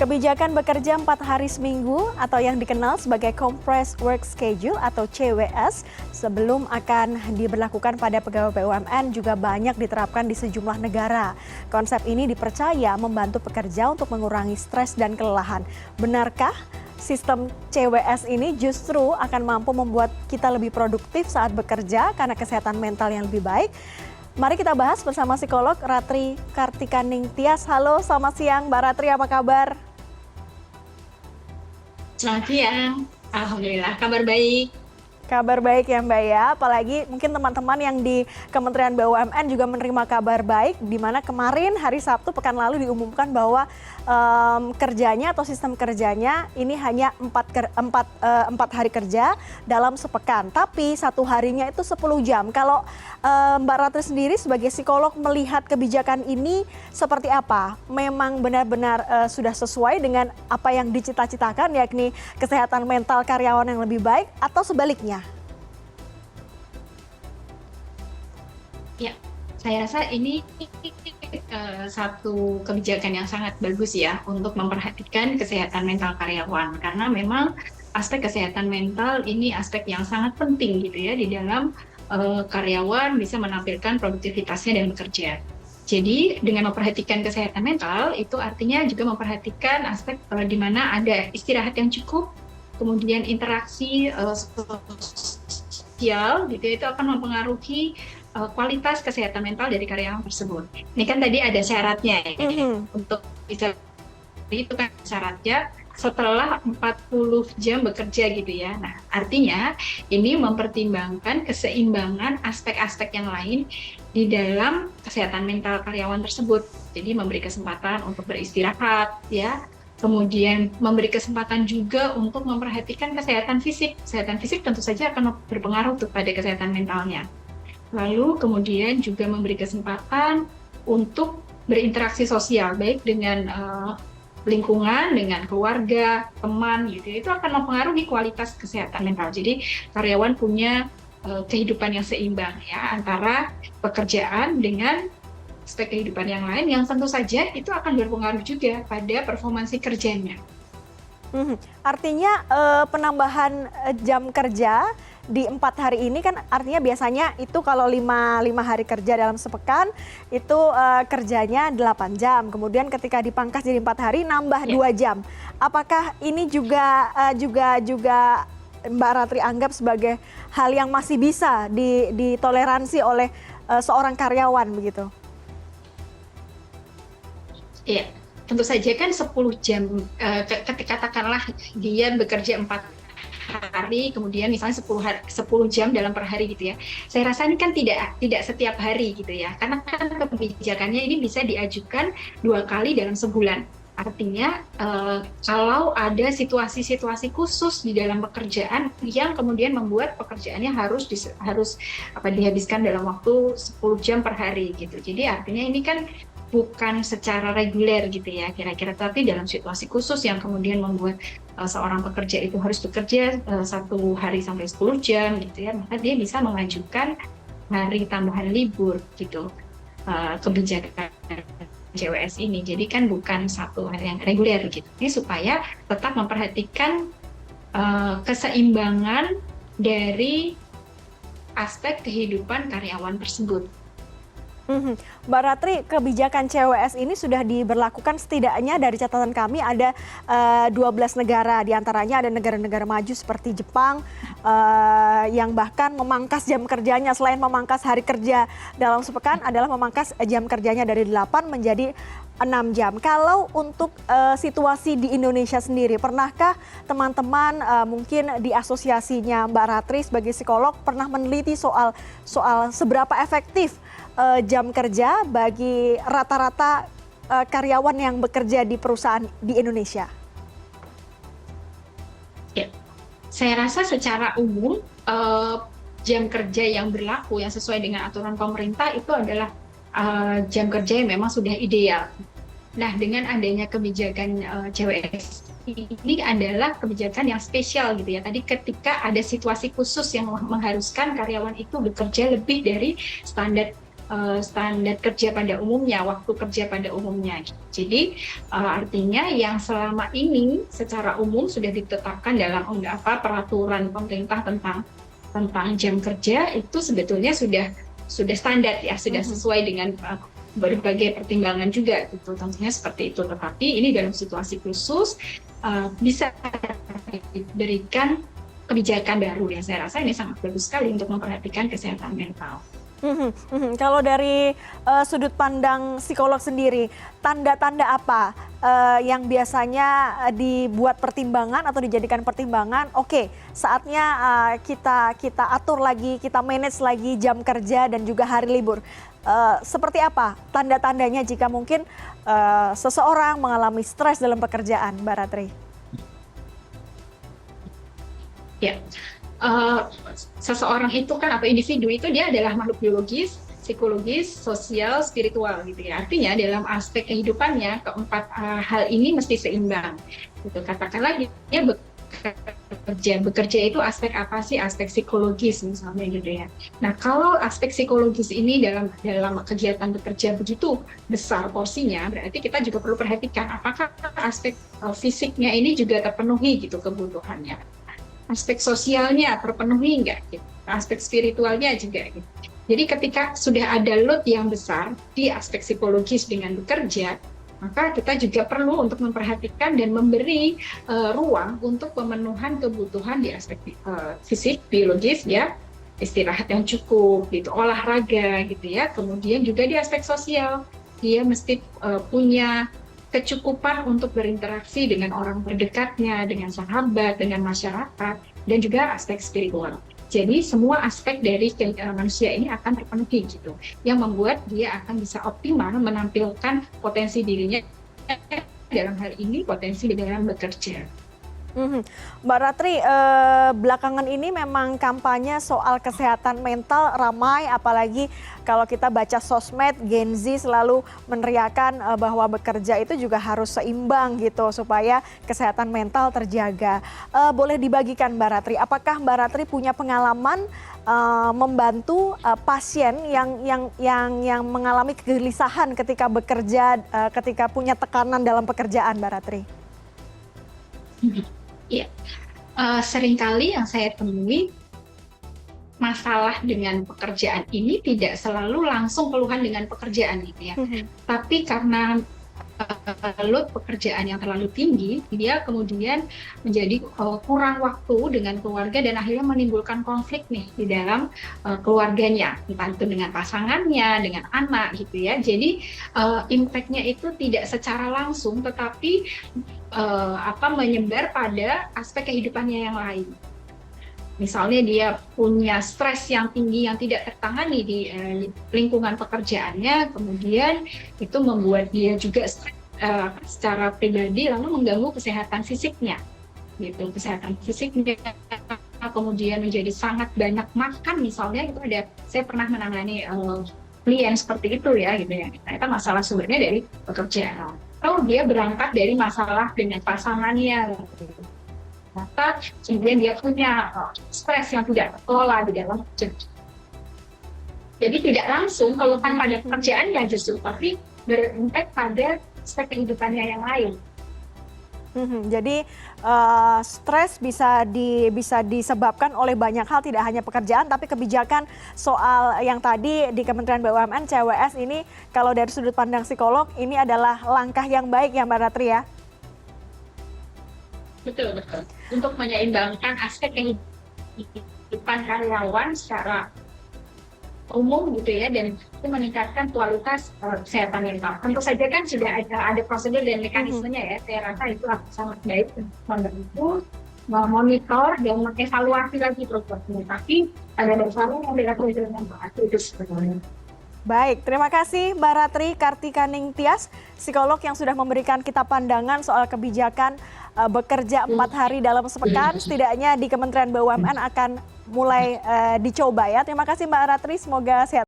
Kebijakan bekerja 4 hari seminggu atau yang dikenal sebagai Compressed Work Schedule atau CWS sebelum akan diberlakukan pada pegawai BUMN juga banyak diterapkan di sejumlah negara. Konsep ini dipercaya membantu pekerja untuk mengurangi stres dan kelelahan. Benarkah sistem CWS ini justru akan mampu membuat kita lebih produktif saat bekerja karena kesehatan mental yang lebih baik? Mari kita bahas bersama psikolog Ratri Kartikaning Tias. Halo, selamat siang Mbak Ratri, apa kabar? Selamat siang, Alhamdulillah kabar baik. Kabar baik ya Mbak ya, apalagi mungkin teman-teman yang di Kementerian BUMN juga menerima kabar baik, di mana kemarin hari Sabtu pekan lalu diumumkan bahwa kerjanya atau sistem kerjanya ini hanya 4 hari kerja dalam sepekan, tapi satu harinya itu 10 jam. Kalau Mbak Ratri sendiri sebagai psikolog melihat kebijakan ini seperti apa? Memang benar-benar sudah sesuai dengan apa yang dicita-citakan, yakni kesehatan mental karyawan yang lebih baik, atau sebaliknya? Ya, saya rasa ini satu kebijakan yang sangat bagus ya untuk memperhatikan kesehatan mental karyawan, karena memang aspek kesehatan mental ini aspek yang sangat penting gitu ya di dalam karyawan bisa menampilkan produktivitasnya dan bekerja. Jadi dengan memperhatikan kesehatan mental itu artinya juga memperhatikan aspek di mana ada istirahat yang cukup, kemudian interaksi sosial gitu ya, itu akan mempengaruhi kualitas kesehatan mental dari karyawan tersebut. Ini kan tadi ada syaratnya ya. Untuk bisa itu kan syaratnya setelah 40 jam bekerja gitu ya. Nah, artinya ini mempertimbangkan keseimbangan aspek-aspek yang lain di dalam kesehatan mental karyawan tersebut. Jadi memberi kesempatan untuk beristirahat ya. Kemudian memberi kesempatan juga untuk memperhatikan kesehatan fisik. Kesehatan fisik tentu saja akan berpengaruh pada kesehatan mentalnya. Lalu kemudian juga memberi kesempatan untuk berinteraksi sosial, baik dengan lingkungan, dengan keluarga, teman, gitu. Itu akan mempengaruhi kualitas kesehatan mental. Jadi karyawan punya kehidupan yang seimbang ya antara pekerjaan dengan aspek kehidupan yang lain, yang tentu saja itu akan berpengaruh juga pada performansi kerjanya. Artinya penambahan jam kerja di 4 hari ini kan artinya biasanya itu kalau 5 hari kerja dalam sepekan itu kerjanya 8 jam. Kemudian ketika dipangkas jadi 4 hari nambah 2 jam. Apakah ini juga Mbak Ratri anggap sebagai hal yang masih bisa ditoleransi oleh seorang karyawan begitu? Iya, tentu saja kan 10 jam, katakanlah dia bekerja 4 hari, kemudian misalnya 10 jam dalam per hari gitu ya. Saya rasa ini kan tidak setiap hari gitu ya, karena kan kebijakannya ini bisa diajukan 2 kali dalam sebulan. Artinya kalau ada situasi-situasi khusus di dalam pekerjaan yang kemudian membuat pekerjaannya harus dihabiskan dalam waktu 10 jam per hari gitu. Jadi artinya ini kan bukan secara reguler gitu ya kira-kira, tapi dalam situasi khusus yang kemudian membuat seorang pekerja itu harus bekerja 1 hari sampai 10 jam gitu ya, maka dia bisa mengajukan hari tambahan libur gitu. Kebijakan CWS ini, jadi kan bukan satu hari yang reguler gitu. Ini supaya tetap memperhatikan keseimbangan dari aspek kehidupan karyawan tersebut. Mbak Ratri, kebijakan CWS ini sudah diberlakukan setidaknya dari catatan kami ada 12 negara, diantaranya ada negara-negara maju seperti Jepang yang bahkan memangkas jam kerjanya, selain memangkas hari kerja dalam sepekan adalah memangkas jam kerjanya dari 8 menjadi 6 jam. Kalau untuk situasi di Indonesia sendiri, pernahkah teman-teman mungkin di asosiasinya Mbak Ratri sebagai psikolog pernah meneliti soal seberapa efektif jam kerja bagi rata-rata karyawan yang bekerja di perusahaan di Indonesia? Ya, saya rasa secara umum jam kerja yang berlaku yang sesuai dengan aturan pemerintah itu adalah jam kerja yang memang sudah ideal. Nah, dengan adanya kebijakan CWS ini adalah kebijakan yang spesial gitu ya. Tadi ketika ada situasi khusus yang mengharuskan karyawan itu bekerja lebih dari standar standar kerja pada umumnya, waktu kerja pada umumnya. Jadi artinya yang selama ini secara umum sudah ditetapkan dalam peraturan pemerintah tentang jam kerja itu sebetulnya sudah standar ya, sudah sesuai dengan berbagai pertimbangan juga gitu, tentunya seperti itu. Tetapi ini dalam situasi khusus bisa diberikan kebijakan baru ya. Saya rasa ini sangat bagus sekali untuk memperhatikan kesehatan mental. Kalau dari sudut pandang psikolog sendiri, tanda-tanda apa yang biasanya dibuat pertimbangan atau dijadikan pertimbangan? Oke, saatnya kita atur lagi, kita manage lagi jam kerja dan juga hari libur. Seperti apa tanda-tandanya jika mungkin seseorang mengalami stres dalam pekerjaan, Mbak Ratri? Ya, seseorang itu kan atau individu itu dia adalah makhluk biologis, psikologis, sosial, spiritual gitu ya. Artinya dalam aspek kehidupannya keempat hal ini mesti seimbang. Gitu. Katakanlah dia bekerja itu aspek apa sih? Aspek psikologis misalnya gitu ya. Nah kalau aspek psikologis ini dalam kegiatan bekerja begitu besar porsinya, berarti kita juga perlu perhatikan apakah aspek fisiknya ini juga terpenuhi gitu kebutuhannya. Aspek sosialnya terpenuhi nggak? Gitu. Aspek spiritualnya juga. Gitu. Jadi ketika sudah ada load yang besar di aspek psikologis dengan bekerja, maka kita juga perlu untuk memperhatikan dan memberi ruang untuk pemenuhan kebutuhan di aspek fisik, biologis, ya, istirahat yang cukup, gitu, olahraga, gitu ya. Kemudian juga di aspek sosial, dia mesti punya kecukupan untuk berinteraksi dengan orang terdekatnya, dengan sahabat, dengan masyarakat, dan juga aspek spiritual. Jadi semua aspek dari manusia ini akan terpenuhi gitu, yang membuat dia akan bisa optimal menampilkan potensi dirinya dalam hal ini potensi di dalam bekerja. Mbak Ratri, belakangan ini memang kampanye soal kesehatan mental ramai, apalagi kalau kita baca sosmed, Gen Z selalu meneriakan bahwa bekerja itu juga harus seimbang gitu supaya kesehatan mental terjaga. Boleh dibagikan Mbak Ratri, apakah Mbak Ratri punya pengalaman membantu pasien yang mengalami kegelisahan ketika bekerja, ketika punya tekanan dalam pekerjaan, Mbak Ratri? Iya, seringkali yang saya temui masalah dengan pekerjaan ini tidak selalu langsung keluhan dengan pekerjaan gitu ya. Tapi karena load pekerjaan yang terlalu tinggi, dia kemudian menjadi kurang waktu dengan keluarga dan akhirnya menimbulkan konflik nih di dalam keluarganya, entah itu dengan pasangannya, dengan anak gitu ya. Jadi impact-nya itu tidak secara langsung, tetapi menyebar pada aspek kehidupannya yang lain. Misalnya dia punya stres yang tinggi yang tidak tertangani di lingkungan pekerjaannya, kemudian itu membuat dia juga stres secara pribadi, lalu mengganggu kesehatan fisiknya, gitu. Kesehatan fisiknya kemudian menjadi sangat banyak makan, misalnya itu ada, saya pernah menangani klien seperti itu ya, gitu ya. Ternyata masalah sumbernya dari pekerjaan. Kalau dia berangkat dari masalah dengan pasangannya, maka kemudian dia punya stres yang tidak terkelola di dalam kerja. Jadi tidak langsung keluhan pada pekerjaannya justru, tapi berimpact pada aspek kehidupannya yang lain. Jadi stres bisa disebabkan oleh banyak hal, tidak hanya pekerjaan, tapi kebijakan soal yang tadi di Kementerian BUMN CWS ini, kalau dari sudut pandang psikolog, ini adalah langkah yang baik ya Mbak Ratri ya? Betul. Untuk menyeimbangkan aspek kehidupan karyawan secara umum gitu ya, dan itu meningkatkan kualitas kesehatan mental. Tentu saja kan sudah ada prosedur dan mekanismenya ya. Saya rasa itu sangat baik untuk memonitor dan mengevaluasi lagi programnya. Tapi ada dasarnya yang dilakukan dengan baik itu sebenarnya. Baik, terima kasih Mbak Ratri Kartikaning Tias, psikolog yang sudah memberikan kita pandangan soal kebijakan bekerja 4 hari dalam sepekan, setidaknya di Kementerian BUMN akan mulai dicoba ya. Terima kasih Mbak Ratri, semoga sehat.